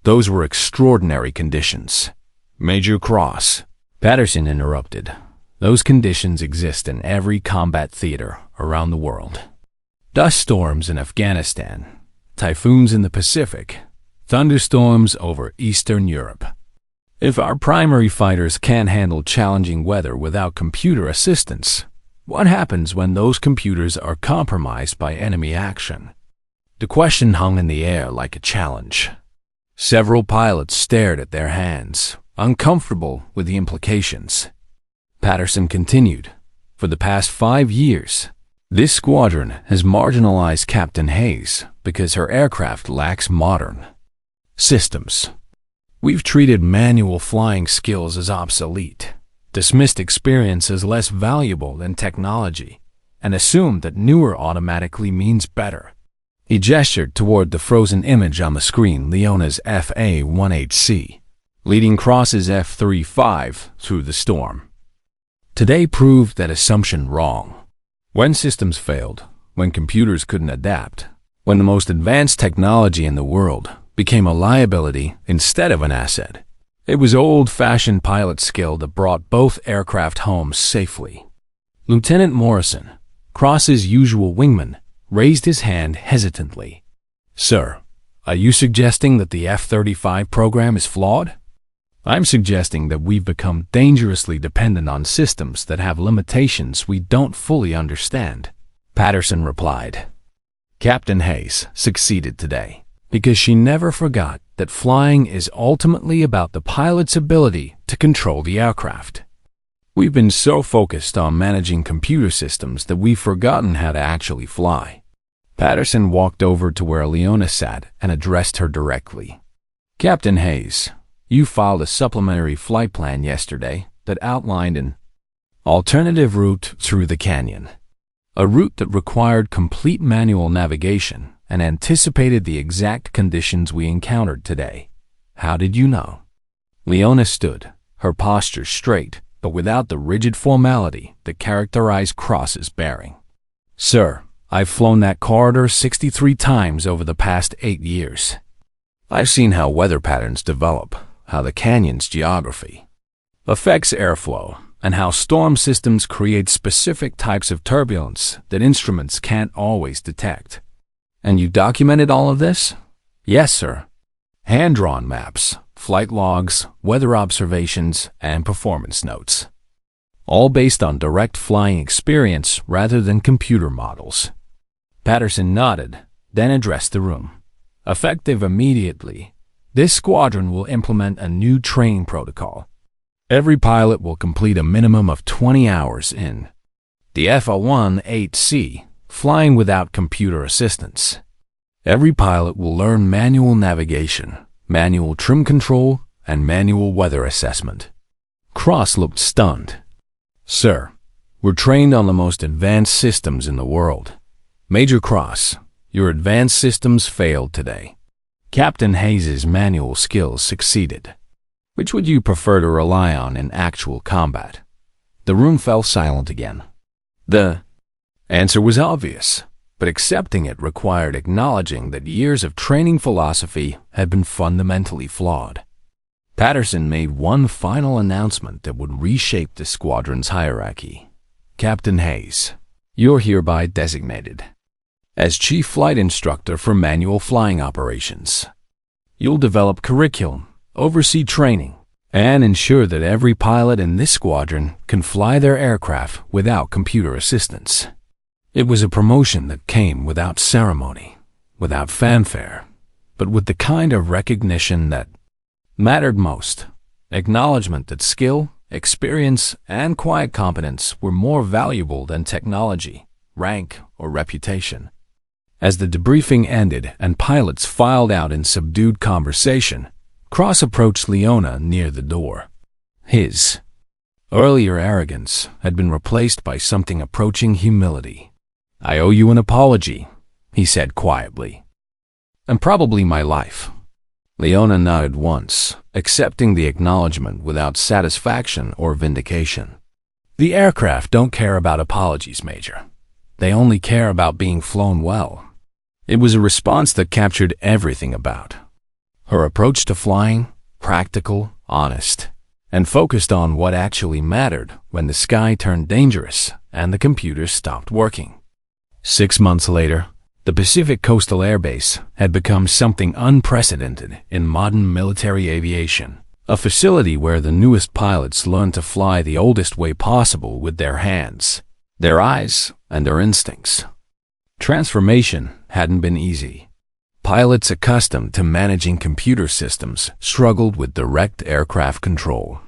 those were extraordinary conditions. Major Cross. Patterson interrupted. Those conditions exist in every combat theater around the world. Dust storms in Afghanistan, typhoons in the Pacific, thunderstorms over Eastern Europe. If our primary fighters can't handle challenging weather without computer assistance, what happens when those computers are compromised by enemy action? The question hung in the air like a challenge. Several pilots stared at their hands, uncomfortable with the implications. Patterson continued, for the past 5 years, this squadron has marginalized Captain Hayes because her aircraft lacks modern systems. We've treated manual flying skills as obsolete, dismissed experience as less valuable than technology, and assumed that newer automatically means better. He gestured toward the frozen image on the screen, Leona's FA-18C, leading Cross's F-35 through the storm. Today proved that assumption wrong. When systems failed, when computers couldn't adapt, when the most advanced technology in the world became a liability instead of an asset, it was old-fashioned pilot skill that brought both aircraft home safely. Lieutenant Morrison, Cross's usual wingman, raised his hand hesitantly. Sir, are you suggesting that the F-35 program is flawed? I'm suggesting that we've become dangerously dependent on systems that have limitations we don't fully understand, Patterson replied. Captain Hayes succeeded today because she never forgot that flying is ultimately about the pilot's ability to control the aircraft. We've been so focused on managing computer systems that we've forgotten how to actually fly. Patterson walked over to where Leona sat and addressed her directly. Captain Hayes, you filed a supplementary flight plan yesterday that outlined an alternative route through the canyon, a route that required complete manual navigation and anticipated the exact conditions we encountered today. How did you know? Leona stood, her posture straight, but without the rigid formality that characterized Cross's bearing. Sir, I've flown that corridor 63 times over the past 8 years. I've seen how weather patterns develop, how the canyon's geography affects airflow, and how storm systems create specific types of turbulence that instruments can't always detect. And you documented all of this? Yes, sir. Hand-drawn maps, flight logs, weather observations, and performance notes. All based on direct flying experience rather than computer models. Patterson nodded, then addressed the room. Effective immediately, this squadron will implement a new training protocol. Every pilot will complete a minimum of 20 hours in the F-18C, flying without computer assistance. Every pilot will learn manual navigation, manual trim control, and manual weather assessment. Cross looked stunned. Sir, we're trained on the most advanced systems in the world. Major Cross, your advanced systems failed today. Captain Hayes's manual skills succeeded. Which would you prefer to rely on in actual combat? The room fell silent again. The answer was obvious, but accepting it required acknowledging that years of training philosophy had been fundamentally flawed. Patterson made one final announcement that would reshape the squadron's hierarchy. Captain Hayes, you're hereby designated as Chief Flight Instructor for Manual Flying Operations. You'll develop curriculum, oversee training, and ensure that every pilot in this squadron can fly their aircraft without computer assistance. It was a promotion that came without ceremony, without fanfare, but with the kind of recognition that mattered most. Acknowledgement that skill, experience, and quiet competence were more valuable than technology, rank, or reputation. As the debriefing ended and pilots filed out in subdued conversation, Cross approached Leona near the door. His earlier arrogance had been replaced by something approaching humility. I owe you an apology, he said quietly. And probably my life. Leona nodded once, accepting the acknowledgement without satisfaction or vindication. The aircraft don't care about apologies, Major. They only care about being flown well. It was a response that captured everything about her approach to flying, practical, honest, and focused on what actually mattered when the sky turned dangerous and the computers stopped working. 6 months later, the Pacific Coastal Air Base had become something unprecedented in modern military aviation, a facility where the newest pilots learned to fly the oldest way possible with their hands, their eyes, and their instincts. Transformation hadn't been easy. Pilots accustomed to managing computer systems struggled with direct aircraft control.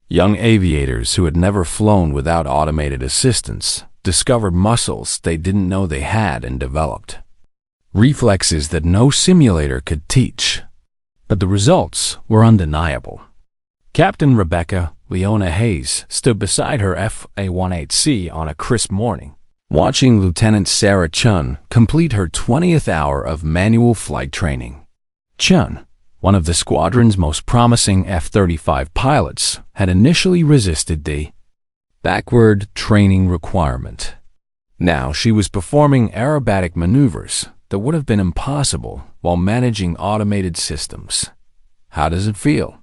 Young aviators who had never flown without automated assistance discovered muscles they didn't know they had and developed. Reflexes that no simulator could teach. But the results were undeniable. Captain Rebecca Leona Hayes stood beside her F-18C on a crisp morning, watching Lieutenant Sarah Chun complete her 20th hour of manual flight training. Chun, one of the squadron's most promising F-35 pilots, had initially resisted the backward training requirement. Now she was performing aerobatic maneuvers that would have been impossible while managing automated systems. How does it feel?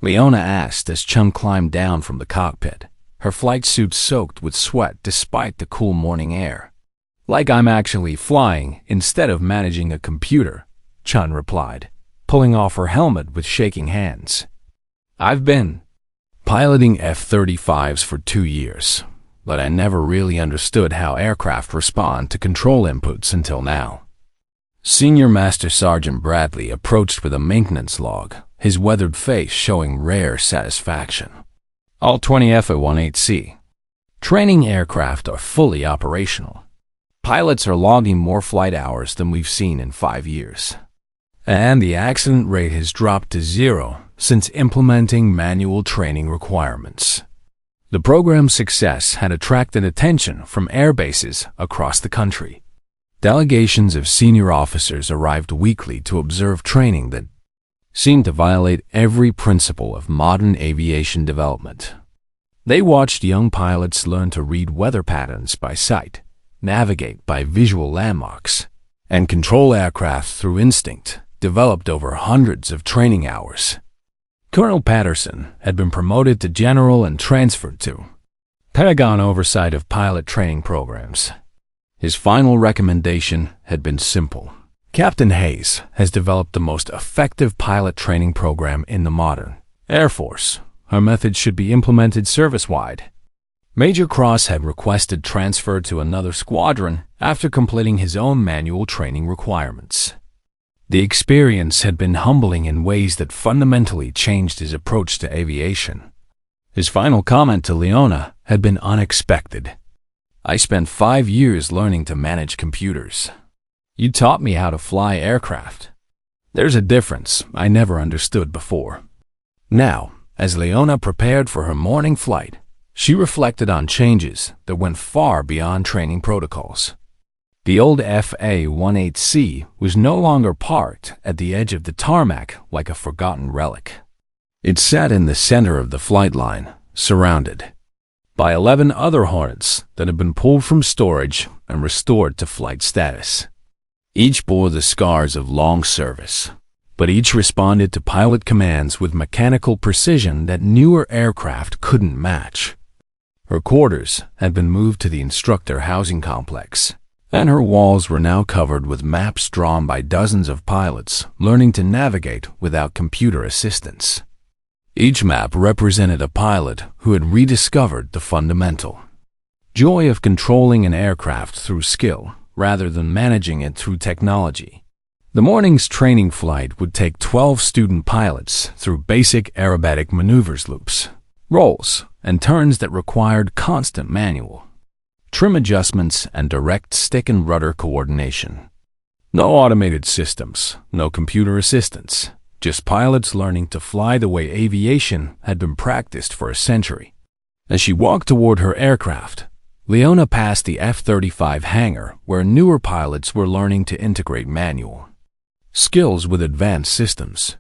Leona asked as Chun climbed down from the cockpit, her flight suit soaked with sweat despite the cool morning air. Like I'm actually flying instead of managing a computer, Chun replied, pulling off her helmet with shaking hands. I've been piloting F-35s for 2 years, but I never really understood how aircraft respond to control inputs until now. Senior Master Sergeant Bradley approached with a maintenance log, his weathered face showing rare satisfaction. All 20 F-18C training aircraft are fully operational. Pilots are logging more flight hours than we've seen in 5 years. And the accident rate has dropped to 0 since implementing manual training requirements. The program's success had attracted attention from air bases across the country. Delegations of senior officers arrived weekly to observe training that seemed to violate every principle of modern aviation development. They watched young pilots learn to read weather patterns by sight, navigate by visual landmarks, and control aircraft through instinct, developed over hundreds of training hours. Colonel Patterson had been promoted to general and transferred to Pentagon oversight of pilot training programs. His final recommendation had been simple. Captain Hayes has developed the most effective pilot training program in the modern Air Force. Her methods should be implemented service-wide. Major Cross had requested transfer to another squadron after completing his own manual training requirements. The experience had been humbling in ways that fundamentally changed his approach to aviation. His final comment to Leona had been unexpected. "I spent 5 years learning to manage computers. You taught me how to fly aircraft. There's a difference I never understood before." Now, as Leona prepared for her morning flight, she reflected on changes that went far beyond training protocols. The old FA-18C was no longer parked at the edge of the tarmac like a forgotten relic. It sat in the center of the flight line, surrounded by 11 other Hornets that had been pulled from storage and restored to flight status. Each bore the scars of long service, but each responded to pilot commands with mechanical precision that newer aircraft couldn't match. Her quarters had been moved to the instructor housing complex, and her walls were now covered with maps drawn by dozens of pilots learning to navigate without computer assistance. Each map represented a pilot who had rediscovered the fundamental joy of controlling an aircraft through skill rather than managing it through technology. The morning's training flight would take 12 student pilots through basic aerobatic maneuvers loops, rolls, and turns that required constant manual trim adjustments and direct stick and rudder coordination. No automated systems, no computer assistance, just pilots learning to fly the way aviation had been practiced for a century. As she walked toward her aircraft, Leona passed the F-35 hangar where newer pilots were learning to integrate manual skills with advanced systems.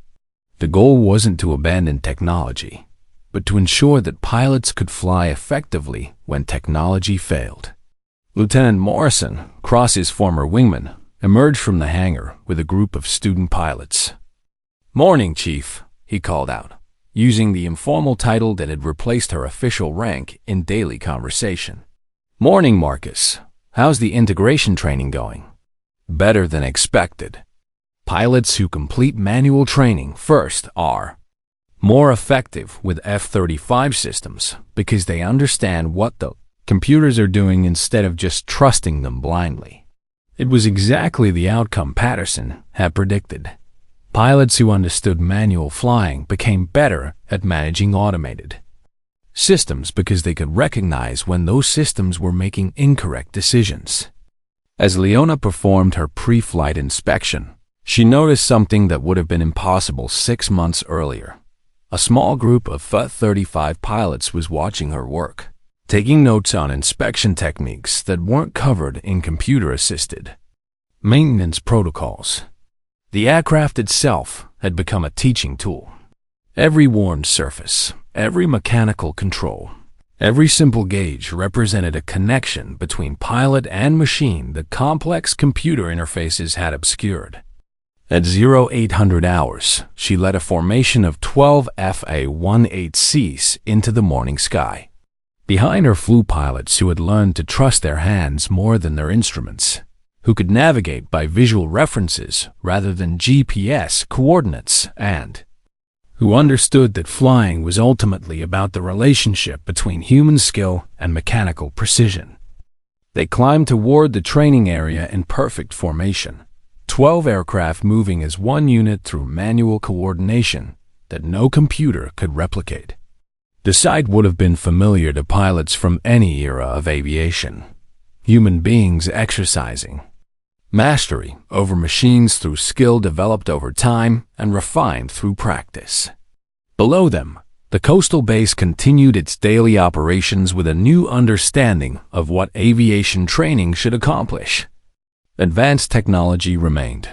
The goal wasn't to abandon technology, but to ensure that pilots could fly effectively when technology failed. Lieutenant Morrison, Cross's former wingman, emerged from the hangar with a group of student pilots. "Morning, Chief," he called out, using the informal title that had replaced her official rank in daily conversation. "Morning, Marcus. How's the integration training going?" "Better than expected. Pilots who complete manual training first are more effective with F-35 systems because they understand what the computers are doing instead of just trusting them blindly." It was exactly the outcome Patterson had predicted. Pilots who understood manual flying became better at managing automated systems because they could recognize when those systems were making incorrect decisions. As Leona performed her pre-flight inspection, she noticed something that would have been impossible 6 months earlier. A small group of F-35 pilots was watching her work, taking notes on inspection techniques that weren't covered in computer-assisted maintenance protocols. The aircraft itself had become a teaching tool. Every worn surface, every mechanical control, every simple gauge represented a connection between pilot and machine that complex computer interfaces had obscured. At 0800 hours, she led a formation of 12 FA-18Cs into the morning sky. Behind her flew pilots who had learned to trust their hands more than their instruments, who could navigate by visual references rather than GPS coordinates, and who understood that flying was ultimately about the relationship between human skill and mechanical precision. They climbed toward the training area in perfect formation, 12 aircraft moving as one unit through manual coordination that no computer could replicate. The sight would have been familiar to pilots from any era of aviation. Human beings exercising mastery over machines through skill developed over time and refined through practice. Below them, the coastal base continued its daily operations with a new understanding of what aviation training should accomplish. Advanced technology remained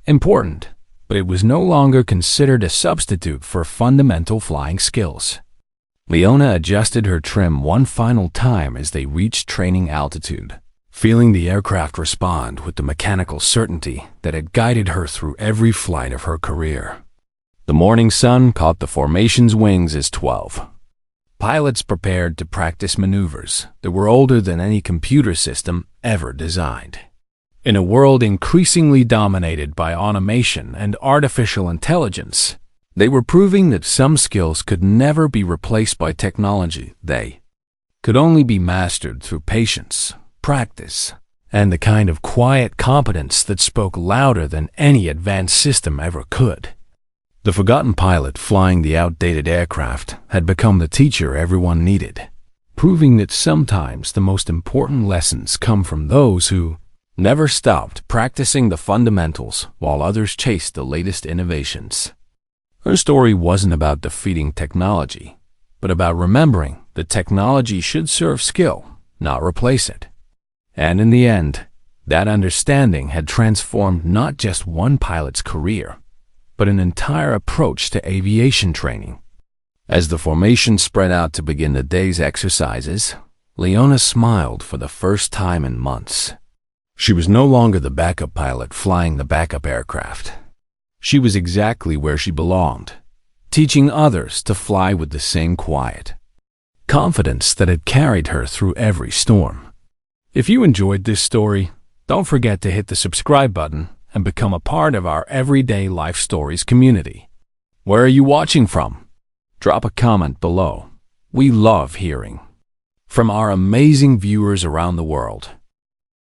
important, but it was no longer considered a substitute for fundamental flying skills. Leona adjusted her trim one final time as they reached training altitude, feeling the aircraft respond with the mechanical certainty that had guided her through every flight of her career. The morning sun caught the formation's wings as 12. Pilots prepared to practice maneuvers that were older than any computer system ever designed. In a world increasingly dominated by automation and artificial intelligence, they were proving that some skills could never be replaced by technology. They could only be mastered through patience, practice, and the kind of quiet competence that spoke louder than any advanced system ever could. The forgotten pilot flying the outdated aircraft had become the teacher everyone needed, proving that sometimes the most important lessons come from those who never stopped practicing the fundamentals while others chased the latest innovations. Her story wasn't about defeating technology, but about remembering that technology should serve skill, not replace it. And in the end, that understanding had transformed not just one pilot's career, but an entire approach to aviation training. As the formation spread out to begin the day's exercises, Leona smiled for the first time in months. She was no longer the backup pilot flying the backup aircraft. She was exactly where she belonged, teaching others to fly with the same quiet, confidence that had carried her through every storm. If you enjoyed this story, don't forget to hit the subscribe button and become a part of our Everyday Life Stories community. Where are you watching from? Drop a comment below. We love hearing from our amazing viewers around the world.